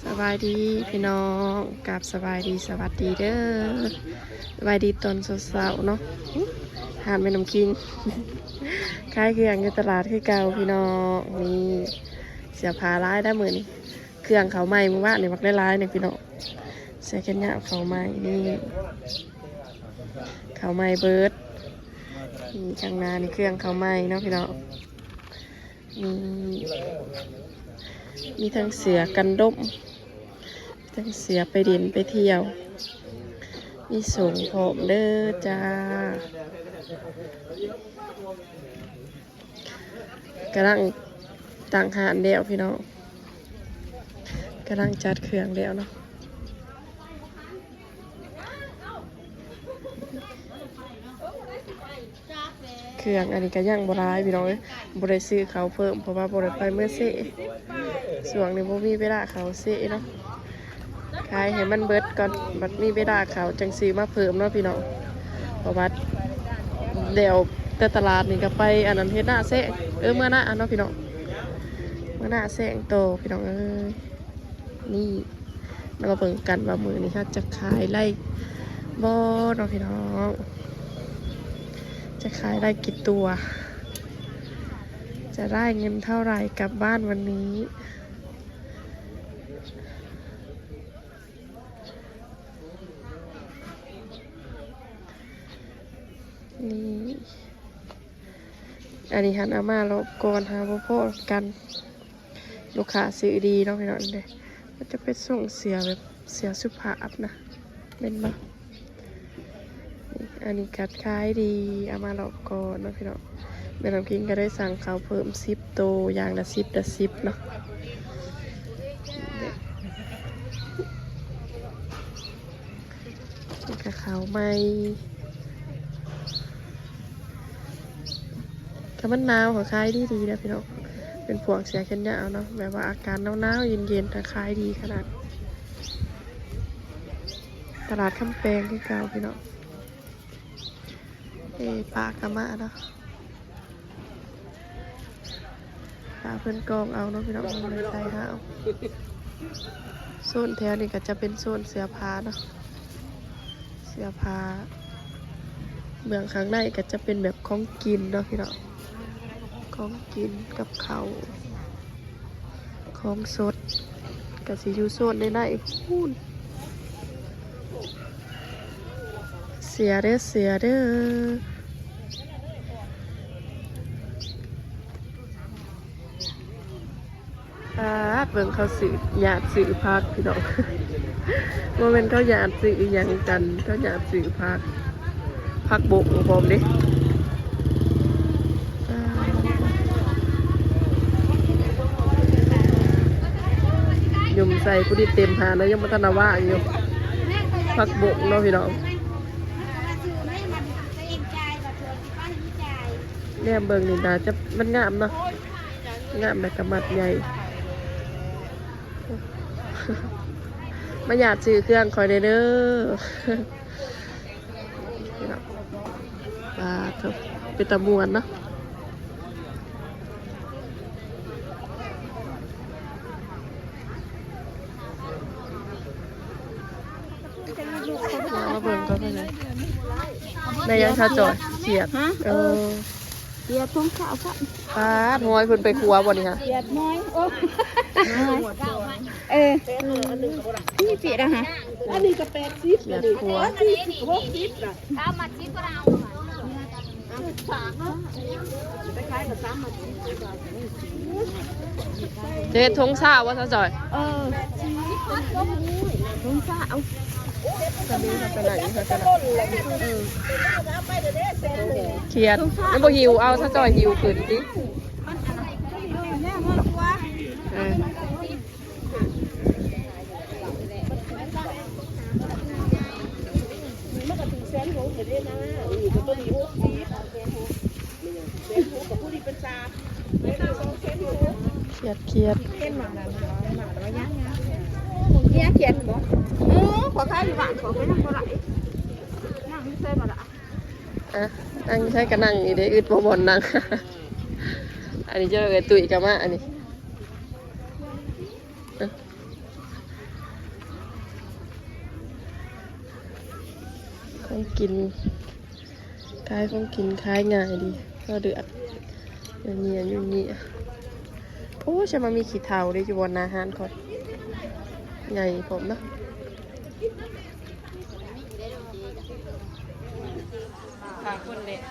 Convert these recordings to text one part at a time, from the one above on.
สบายดีพี่น้องกับสบายดีสวัสดีเด้อสบายดีตอนเช้าๆเนาะหานไปน้ำคิงขายเครื่องอยู่ตลาดคือเก่าพี่น้องนี่เสียพาร้ายได้เหมือนเครื่องเขาใหม่มึงว่าเนี่ยมักได้ร้ายเนี่ยพี่น้องเสียแค่เนี้ยเขาใหม่นี่เขาใหม่เบิร์ดนี่ข้างหน้านี่เครื่องเขาใหม่เนาะพี่น้องมีทั้งเสือกันดมทั้งเสือไปดินไปเที่ยวมีส่งผมเด้อจ้ากำลังต่างหานเดียวพี่น้องกำลังจัดเครื่องเดียวเนาะเครื่องอันนี้ก็ย่างบรายพี่น้องบริซื้อเขาเพิ่มเพราะว่าบริไปเมื่อเสะส่วนนี้บ่มีเวลาเขาเสะเนาะขายให้มันเบิดก่อนบัดมีเวลาเขาจังซื้อมาเพิ่มเนาะพี่น้องเพราะว่าเดี๋ยวแต่ตลาดนี่ก็ไปอันนั้นเฮ็ดหน้าเสะเมื่อหน้าเนาะพี่น้องเมื่อหน้าเสะโตพี่น้องนี่เรามาเบิ่งกันว่ามือนี้ค่ะจะขายไล่บ่เนาะพี่น้องจะขายได้กี่ตัวจะได้เงินเท่าไหร่กลับบ้านวันนี้นี่อันนี้หันอามาลบก่อนหาพ่อกันลูกค้าซื้อดีเนาะพี่น้องเด้มันจะเป็นส่งเสียแบบเสียสุภาพนะเป็นบ้าอันนี้กัดขายดีเอามาลบก่อนเนาะพี่น้องแม่น้ำกินก็ได้สั่งเขาเพิ่ม10 โตอย่างละ10เนาะกับเขาไม่ถ้ามันหนาวก็ขายดีนะพี่น้องเป็นพวกเสียแค่ยาวเนาะแบบว่าอาการหนาวเย็นๆถ้าขายดีขนาดตลาดคำแปงที่เก่าพี่น้องปลากระมะเนาะปลาเพื่อนกองเอาเนาะพี่น้องไม่ใส่ห้าวโซนแถวนี้ก็จะเป็นโซนเสื้อผ้าเนาะเสื้อผ้าเมืองข้างในก็จะเป็นแบบของกินเนาะพี่น้องของกินกับข้าวของสดกับสิยูโซนในพูนเสียเด้อเบิ่งเขาสื่อหยาดสื่อพักพี่น้องโมเมนต์เขาหยาดสื่ออย่างกันเขาหยาดสื่อพักบกของผมดิยุ่มใส่ผู้ที่เต็มหาแล้วยังมาตนาว่าอยู่พักบกเนาะพี่น้องเนี่ยเบิ่งนี่นะจะมันงามเนาะงามแบบกระมัดใหญ่มาหยาดซื้อเครื่องคอยเด้อปลาเถอะเป็นตะมวนเนาะมาเบิ่งก็ไปเลยในยังชาจอยเขียดเกียดทุ่งข้าวครับปลาหอยคุณไปครัวบ่นี่ฮะเกียดน้อยโอ้นี่ปีนะฮะอันนี้ก็80เขียดครัวข้าวมาชิบเราเจ๊ทงซ่าวะชาจอยทุ่งข้าวจะมีเขาไปไหนเขาไปไหนเขียดแล้วบ่หิวเอาชาจอยหิวขึ้นดิเขียดเขียนบ่ขอข้าวอยู่บ้านขอไปนั่งบ่ไหลนั่งไม่ใช่บ่ละนั่งใช้กระนั่งอีเด้อึดบ่นั่งอันนี้เจอไอ้ตุ๋ยกับมาอันนี้ กินขายของกินขายง่ายดีก็เดือดอย่างเงี้ยอย่างเงี้ยโอ้จะมามีขี้เถ้าได้อยู่บนอาหารก่อนใหญ่ผมเนาะขาคนเด็ก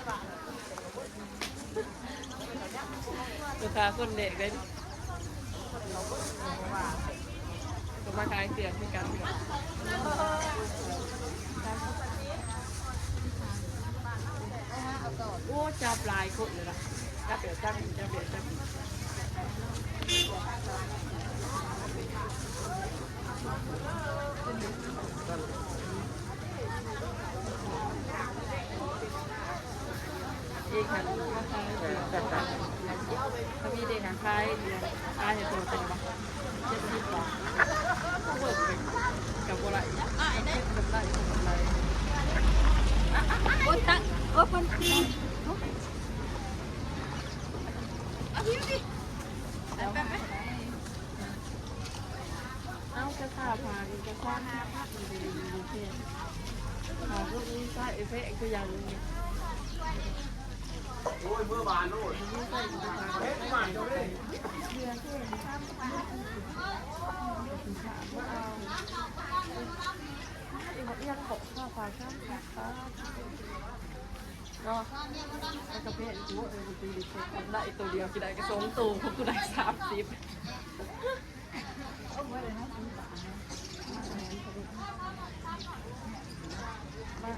ลูกค้าคนเด็กเลยก็มาขายเสียงที่กันโอ้จับลายคนเลยล่ะจับเดี๋ยวจับจับเดี๋ยวจับอีกคันก็คล้ายเสือถ้ามีเด็กคล้ายเรือคล้ายในตัวเป็นปะ70 บาทเปิดเป็นกับอะไรกับไรกับไร โอ้ตั้งโอ้คนเอาพี่ดิไป เอาจะฆ่าพาดิจะฆ่า5 พักมันจะดีเพื่อนพาพวกนี้ใส่เอฟเฟกต์ก็ยังนี้โอ้ยเมื่อบานโน่นเฮ้ยบานเจ้าเลยยังขบข้าวปลาข้ามขาเนาะไอ้กระเพาะกูกูตีดิเช็คได้ตัวเดียวกี่ได้กระสงตูพวกกูได้30มา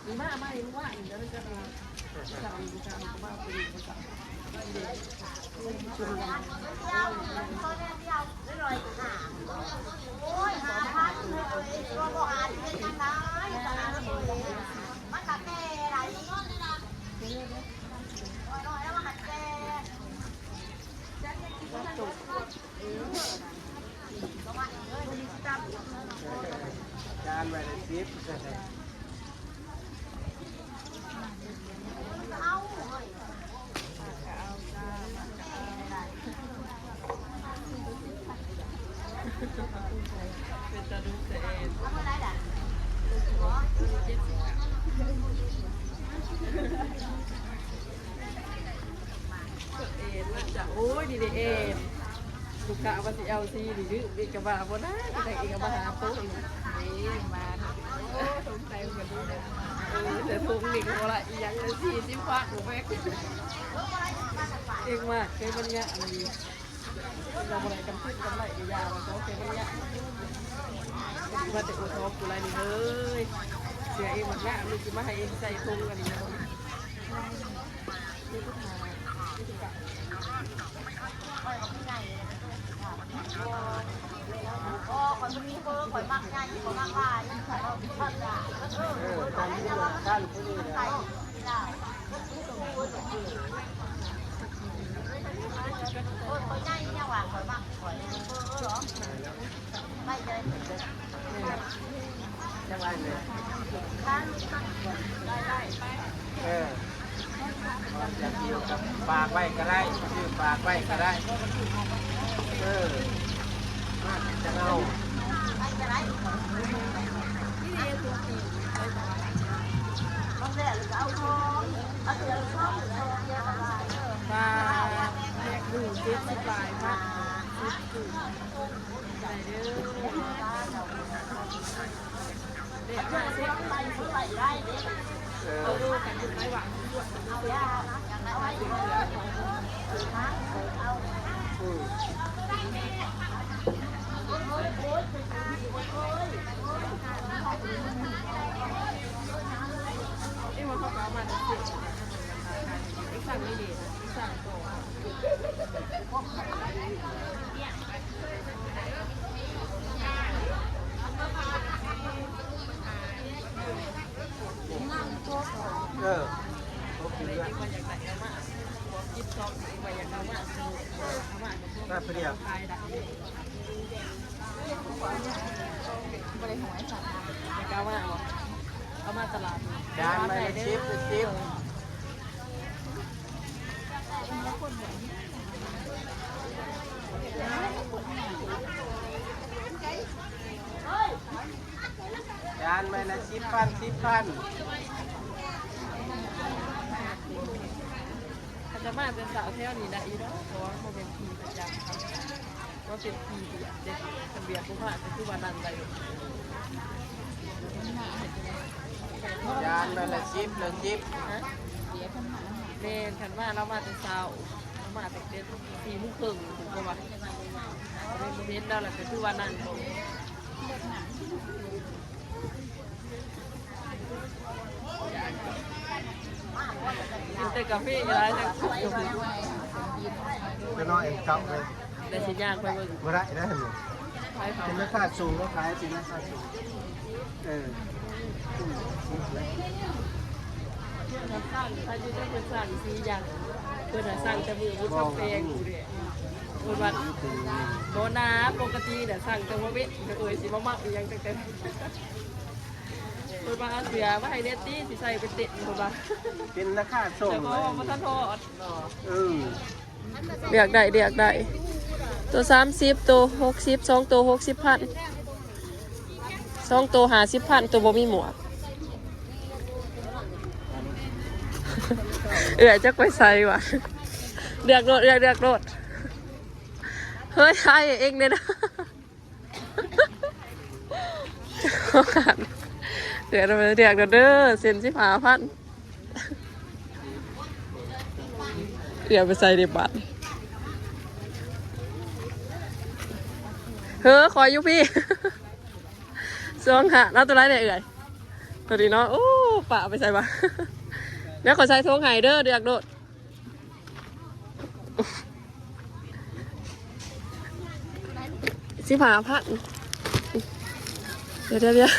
มีมาไม่รู้ว่าอีกแล้วจะมาสั่งดูการก็มาไปดูภาษาจานไว้ในซิปเป็นตาดูเสร็จจะโอ้ยดีดีเอ็มลูกค้าว่าสิเอาซีดีดื้ออีกกระบะบ่ได้แต่อีกกระบะหาโต๊ะอีกนี่มาโอ้สงสัยเหมือนดูนะแต่ทุ่งนี่ก็ว่าละอีหยังเลย40 บาทหนูแม่เองมากเคยบรรยากาศดีเราบ่ได้กำขึ้นกำไรอียาเราก็เคยบรรยากาศว่าแต่อุทบกูไรนี่เฮ้ยเสียเองมันงามนี่คือมาให้เองใส่ทุ่งกันนี่นะคนมีเบอร์คนมากง่ายคนมากลายคนมากลาย ตามที่เราท่านผู้นี้นะคนง่ายเนี่ยว่าคนมากคนเบอร์หรอไม่เลย จะไรเนี่ย ข้างได้ไป อยากกินกับฝากไว้ก็ได้ชื่อฝากไว้ก็ได้จะเอาไปจะไรต้องเรียกเอาทองเอาเสือทองเยอะอะไร มาแยกดู70 บาทมาใจเด้อเด็กมาเซ็กไปได้เด็กเอาดูกันดูไรหวังเอายาเอาไว้อยู่เอาเอ้ว่าเขาเอามาเด็กสั่งไม่ดีสั่งโตโอเคด้วยน่าเปรี้ยวเอามาตลาด จานมาในชิปจา านไม่ละ10,000 อาจจะมาเป็นสาวเที่ยวนี้ได้อีกเนาะเพราะว่าโมเป็นพีประจำว่าเป็นพีเดียเด็กทะเบียนผู้ผ่านจะคือวันนั้นไป จานไม่ละ10ละ10 เล่นขันว่าเรามาแต่เช้าเรามาแต่เด็ด4 โมงครึ่งถึงประมาณเล่นแล้วแหละก็คือวันนั้นแต่กาแฟยังไงนะ ก็น้อยกลับเลย แต่ชิ้นยากไปเบิ่ง บ่ได้ได้หมด ขายเขา เป็นราคาสูงก็ขายเป็นราคาสูงสเออร้างถ้าจะได้เป็นสร้างสีอย่างเพื่อนสร้างแต่มือวุ้นกาแฟกูเนี่ยวุ้นวันโบนาปกติเดี๋ยวสั่งแต่ว่าเว้ยสิมาอีกอย่างจังวุ้นว่าเสือว่าให้เนตตี้สิใส่เป็นเตะวุ้นว่า เป็นราคาสูง แต่ก็มาทันทอด เรียกได้ตัว30ตัว60 2ตัว60,000 2ตัว50,000ตัวบ่มีหมวกจักไปใส่ว่ะเรียกรถเฮ้ยใช่เองเนี่ยนะเดี๋ยวเราไปเรียกเด้อเซ็น15,000เดี๋ยวไปใส่ในบัตรขออยู่พี่ซองหาแล้วตัวไรเนี่ยตัวนี้เนาะโอ้ปะไปใส่บ้าแล้วขอใส่ทงไห้เด้อเดือกโดด15,000เดี๋ยว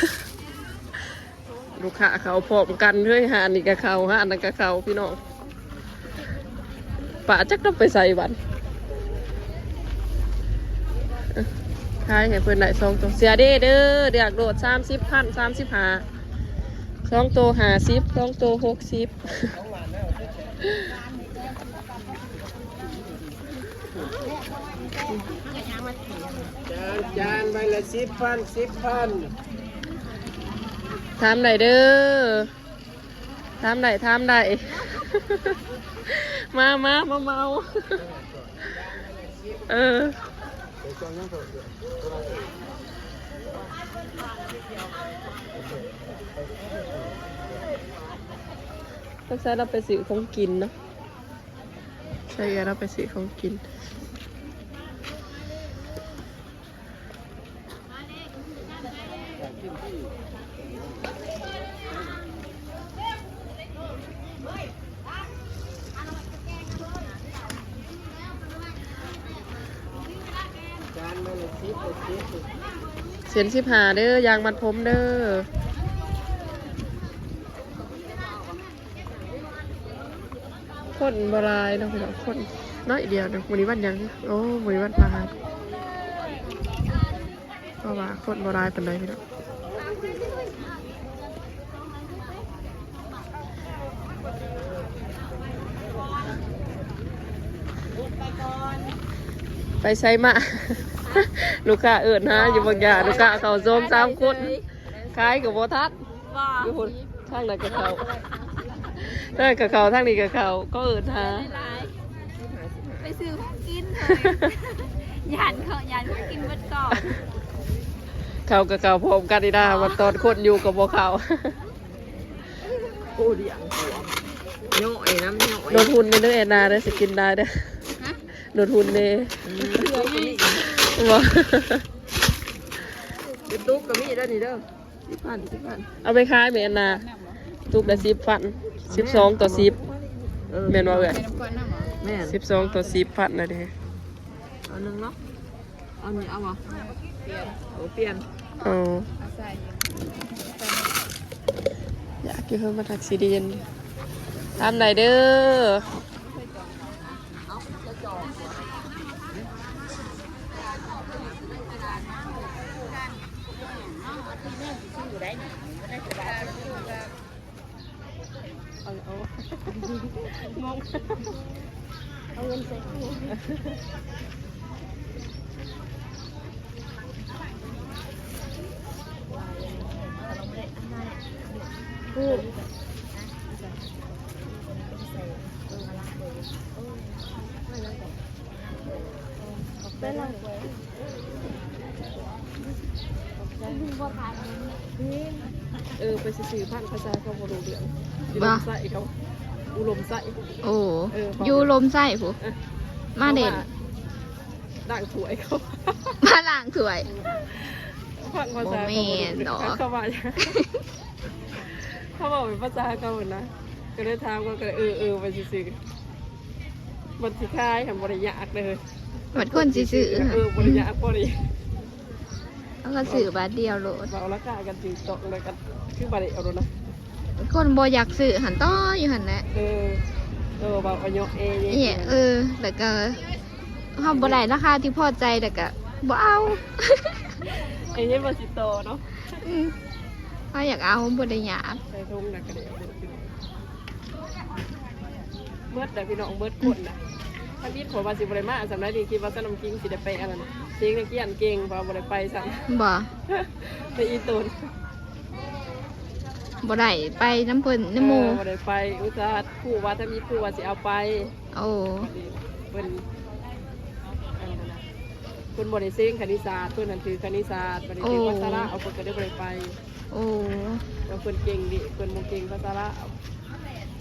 ลูกค้าเขาพร้อมกันเพื่อหานี่กับเขาหาอันนั้นกับเขาพี่น้องปะจักต้องไปใส่บัตรขายให้เพิ่นได้2ตัวเสียเด้อเดือกโดด30,000 35 2ตัว50 2ตัว60จานใบละ10,000 ถามได้เด้อถามได้ มาเมาต้องใช้เราไปซื้อของกินเนาะใช่เราไปซื้อของกินเสียน15เด้อยางมัดผมเด้อคนบรายเนาะพี่น้องคนน้อยเดียวเนาะวันนี้วันยังโอ้วันนี้วันพาหัสเพราะว่าคนบรายเป็นไรพี่น้องไปใช้มาลูกค้าเอิญฮะอยู่บางอย่างลูกค้าเขาโจม3 คนขายกับโบทัศอยู่คนทางไหนกับเขาทางกับเขาทางนี้กับเขาก็เอิญฮะไปซื้อของกินเลยยันกินเบิดก่อนเขากับเขาพร้อมกันดีนะวันตอนคนอยู่กับโบเขาโอ้เดียงโน่ยน้ำโน่ยโดนหุ่นในเนื้อแอนนาได้สกินได้เด้อโดนหุ่นเน่ว่าตุ๊กก็มีได้นี่เด้อ10,000เอาไปขายแม่นนาตุกละ10,000 12 ต่อ 10แม่นว่าเอ้ย12 ต่อ 10,000นะเด้เอานึงเนาะเอานี่เอาบ่เปลี่ยนใส่อยากกินเพิ่มมาทักซีเดียนทำไหนเด้อเอาเงินใส่ ผู้เป็นไรไปสื่อพันภาษาเขาบ่รู้เรื่องอยู่ลมใส่เขาอุลมใส่ โอ้ยูลมไส้ผู้มาเด่น ด่างถวยเขา มาล้างถ้วย พังภาษาเขาบ่รู้เรื่องเขาว่าเขาบอกเป็นภาษาเขาเหมือนนะก็เลยถามก็เลยไปสื่อมันสิคายทำบริยากเลย บัดคนสิซื้อบ ริยากบริ แล้วก็ซื้อบาทเดียวโหลด เราละกากันจริงตกเลยกันคือบริเอาเลยนะ คนบ่อยากซื้อหันต้ออยู่หันแหละ แบบอายุเอ เนี่ยแต่ก็เฮาบ่ได้ราคาที่พอใจแต่ก็บ่เอา ไอ้เนี่ยมันสิโตเนาะ เฮาอยากเอาบ่ได้อยาก ใส่ทุ่งนะกระเดียวเบิดแต่พี่น้องเบิดคนนะถ้าพี่ขอว่าสิบริมาสำนักดีคิดว่าสนมกิ้งสิได้ไปอะไรนะเสียงในเกี้ยนเก่งพอบริไปสั่ง บ่ ไปอีตูน บ่ได้ไปน้ำเพิ่นน้ำหมู่ บริไปอุตส่าห์ผู้ว่าถ้ามีผู้ว่าสิเอาไป โอ้ เป็นคนบริเสียงคณิตศาสตร์เพื่อนนั่นคือคณิตศาสตร์บริเสียงภาษาละเอาคนก็ได้บริไป โอ้ เราคนเก่งดิคนโมเก่งภาษาละ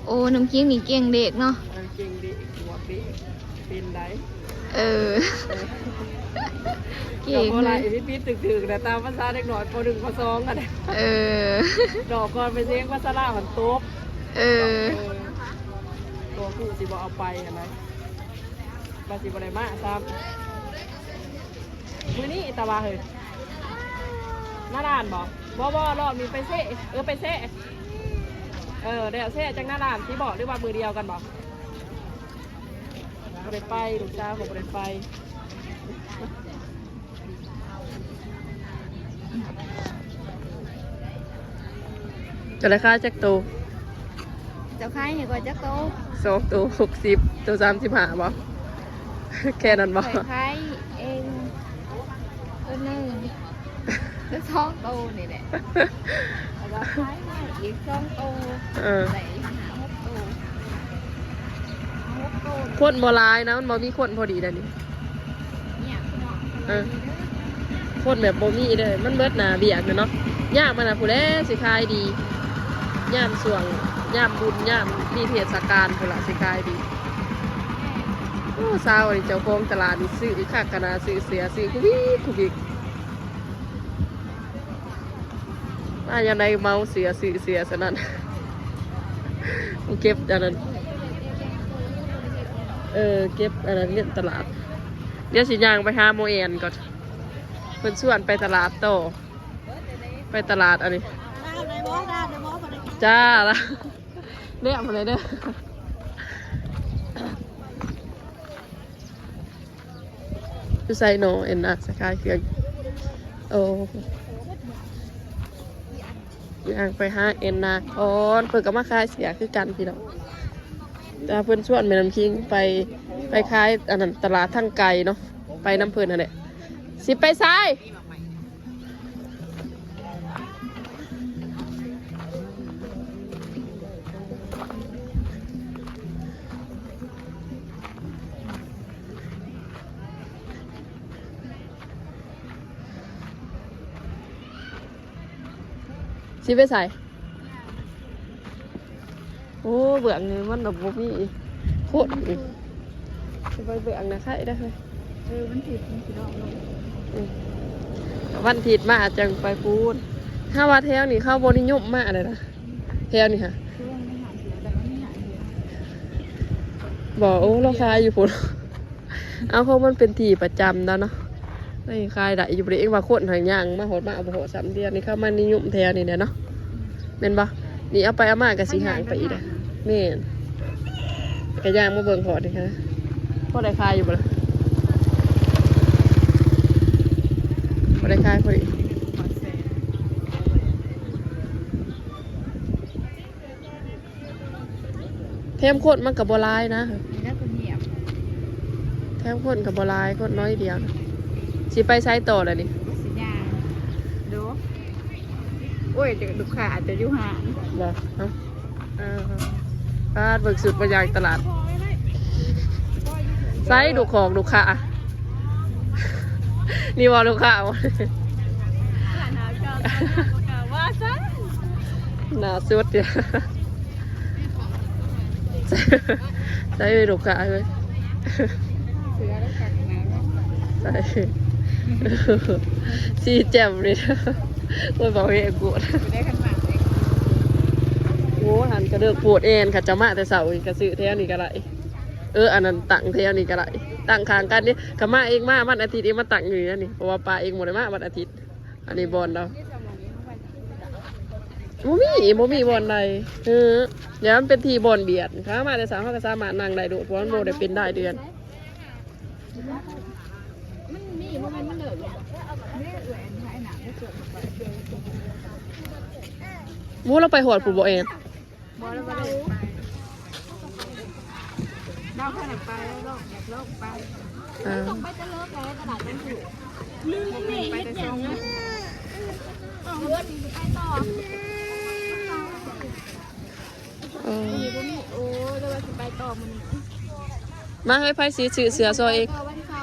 โอ้น้ำกิ้งนี่เก่งเด็กเนาะ เก่งดิหัวดิเป็นไร เก่ง ดอก เล อะไร ย พี่ตึกๆแต่ตามภาษาเด็กหน่อยพอ1พอ2กันดอกก่อนไปเลี้ยงภาษาละมันโต๊ะตัวผู้สิบอกเอาไปอะไรบาสิบอะไรมากซ้ำมือนี้ตาบาเฮ้ยหน้าด่านบอกบ่รอบมีไปเซ่ไปเซ่เดี๋ยวเซ่จังหน้าด่านที่บอกหรือว่ามือเดียวกันบอกบริไปลูกจ้าผมบริไปจะราคาจักตัว เจ้าขายให้ก่อนจักโต 2ตัว60ตัว35บ่แค่นั้นบ่ ข่อยขายเองตัวหนึงตัวสองโตนี่แหละแล้วก็ขายให้อีก2โตได้6โต6โต คนบ่ร้ายนะมันบ่มีคนพอดีเด้อนี่ เนี่ยพี่น้อง คนแบบบ่มีเด้อมันเบิดหน้าเบียกเนาะย่ามมันน่ะผู้ใดสิขายดีย่ามส่วงย่ามบุญย่ามมีเทศกาลพุ่นล่ะสิขายดีโอ้สาวนี่เจ้าของตลาดนี่ซื้อคักกะนาซื้อเสียซื้อคุบิกมาอย่างใดเมาเสียซื้อเสียซะนั่นเก็บอันนั้นเก็บอันนั้นเงินตลาดเดี๋ยวสิย่างไปหาโมเอนก่อนเพิ่นชวนไปตลาดโตไปตลาดอันนี้จ้าละเรียกมาเลยเด้อดูใส่โนเอ็นนะสกายเครื่องโอ้ย่างไปหาเอ็นนะคอนเพิ่นก็มาขายเสียคือกันพี่น้องแต่เพิ่นชวนแม่น้ำคิงไปขายอันนั้นตลาดทั้งไกลเนาะไปน้ำเพิ่นนั่นแหละสิไปซ้ายสิไปใส่โอ้เบื่อเงินมันดอกบุมีโคตรจะไปเบื่อนะใครได้เลยมันผิดมันสิดอกลง วันถิดมาจังไปพูดถ้าว่าแถวนี่เข้าบนิยมมากเลยนะแถวนี่ค่ะ ช่วงไม่หาเสียแต่มันไม่หาเสีย บอกโอ้เราคายอยู่พุ่นเอาเขามันเป็นที่ประจำแล้วเนาะไม่คายได้อยู่บริเองว่าโคตรหางย่างมาหดมาเอาไปหดสามเดือนนี่เข้ามานิยมแถวนี่เนาะเป็นปะนี่เอาไปเอามากับสีหางไปอีกนะแม่นกระย่างมาเบิ่งหอดดิค่ะพอได้คายอยู่บ่ล่ะพอได้คายพอดีเทมข้นมันกับบัวลายนะ มีนักเงียบ เทมข้นกับบัวลายข้นน้อยเดียวสิไปไซต์ต่อเลยนี่ สัญญาดู โอ้ อ้ยลูกค้าอาจจะอยู่ห่าง บ่เอ้าป้าเบิกสุดประหยัดตลาดไซส์ดูของดูค่ะนี่ว่าลูกค้าหวะนาเก่าว่าซะ หนาสุดเดียวใส่ดูค่ะเลย เสือแล้วกัดหนาเนาะ ใส่ซีแจ่มเลยว่าบอกให้กูด อยู่ได้ขนาดเล็ก โอ้หันกระเดือกปวดเอ็นค่ะจะมาแต่เสาร์อีกกระสือเท่านี้ก็ไรอันนั้นตั้งเท่านี้ก็ไรตั้งคางกันนี่ขมาเองมาวันอาทิตย์เองมาตั้งอยู่นั่นนี่เพราะว่าปลาเองหมดเลยมาวันอาทิตย์อันนี้บอลเรา นี่สมองนี้มันไป บ่มีบอลใดเดี๋ยวมันเป็นทีบอลเบียดข้ามาแต่สาวเขาก็สามารถนั่งได้โดดเพราะมันโมได้เป็นได้เดือน มันมีมันเหลืออยู่นี่เอื่อยใช้หนังไม่เกิดไป มูเราไปหอดผู้บ่เอง บอลแล้วไปเราขนาดไปแล้วโลกอยากโลกไปต้องไปจะเลิกแล้วตลาดต้องถูกลืมไปแต่ส่งอ๋อวันไปต่อมีก็มีโอ้แล้วว่าจะไปต่อมัน มาให้ไพ่สีเสือซอยเอง วันเขา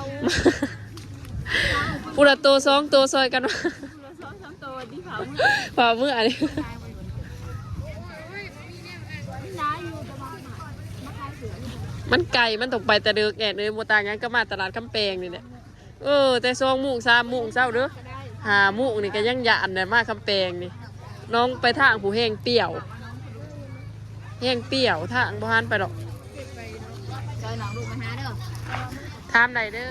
ปุระโตสองตัวซอยกันมา เราซ้อม3ตัวที่เขา ฝ่ามืออันนี้ น้าอยู่ตลาดมาขายเสือ มันไก่มันตกไปแต่เดือกแอนเลยโมตางั้นก็มาตลาดคำแปงนี่เนี่ยแต่2 โมง 3 โมงเช้าเด้อ5 โมงนี่ก็ยังหยาดเนี่ยมาคำแปงนี่น้องไปทางผู้แห้งเปรี้ยวทางบ้านไปหรอก จอยหนองลูกมาหาเด้อ ถามไหนเด้อ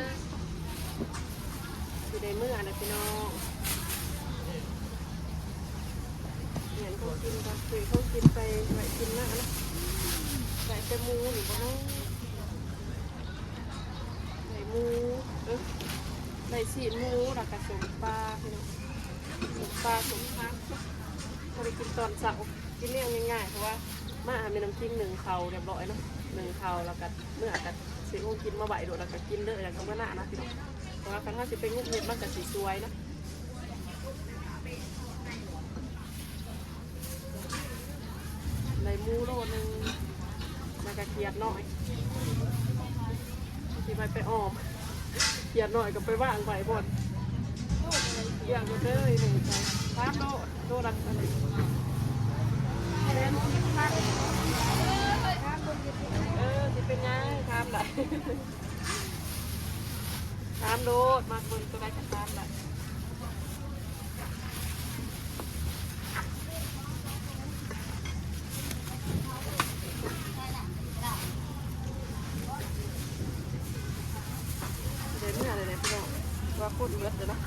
อยู่ในมืออันนะพี่น้องเหมือนเขากินกันคุยเขากินไปไหวกินมากนะไหวแต่หมูหรือเปล่าไหวหมูไหวฉีดหมูหลักกระสมปลาพี่น้องสมปลาสมพักเขาได้กินตอนเช้ากินเนี่ยง่ายๆเพราะว่ามามีน้ำจิ้ม1 เขาเรียบร้อยเนาะ1 เขาแล้วก็เมื่อกัดสิโอกินมาใบโดดแล้วก็กินเด้ออย่างเขาก็น่านะพี่น้องเพราะว่าคันถ้าสิเป็นงุบเงียบมันก็สีสวยนะในหมูโลนึงมันก็เคียดหน่อยที่ไปอ้อมเคียดหน่อยก็ไปว่างใบบนอย่างก็เลยหนึ่งใจ3 โลละอะไรจะเป็นไงทำไร3 โลมาบนตัวได้กัน3ไรเดี๋ยวนี้อะไรเนี่ยพี่น้องว่าพูดเบิดเลยนะ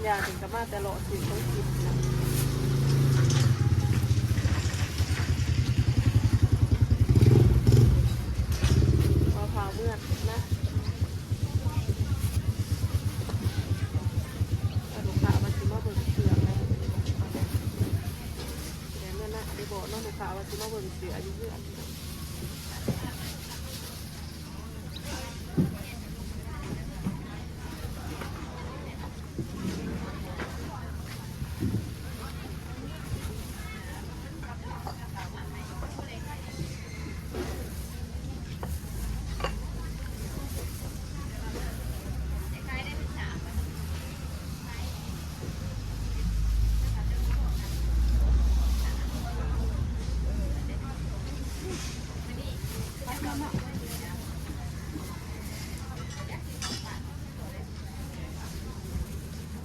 ยาถึงกับมาแต่หล่อสิต้องกินนะพาเมื่อนะลูกค้ามาซื้อมาเบิ่งเสือนะเดี๋ยวเมื่อนะได้บอกน้องลูกค้ามาซื้อมาเบิ่งเสืออยู่เพื่อน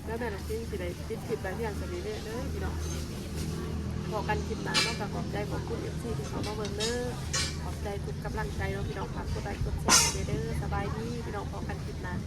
แล้วแม่น้ำจิ้มสิได้ติดผิดไปที่อย่างสวีเดนเด้อพี่น้องขอกันคิดหนานอกจากขอบใจของคุณเอฟซีที่เขามาเบิ่งเด้อขอบใจทุกกำลังใจเนาะพี่น้องฝากกดไลค์กดแชร์เด้อสบายดีพี่น้องขอกันคิดหนาน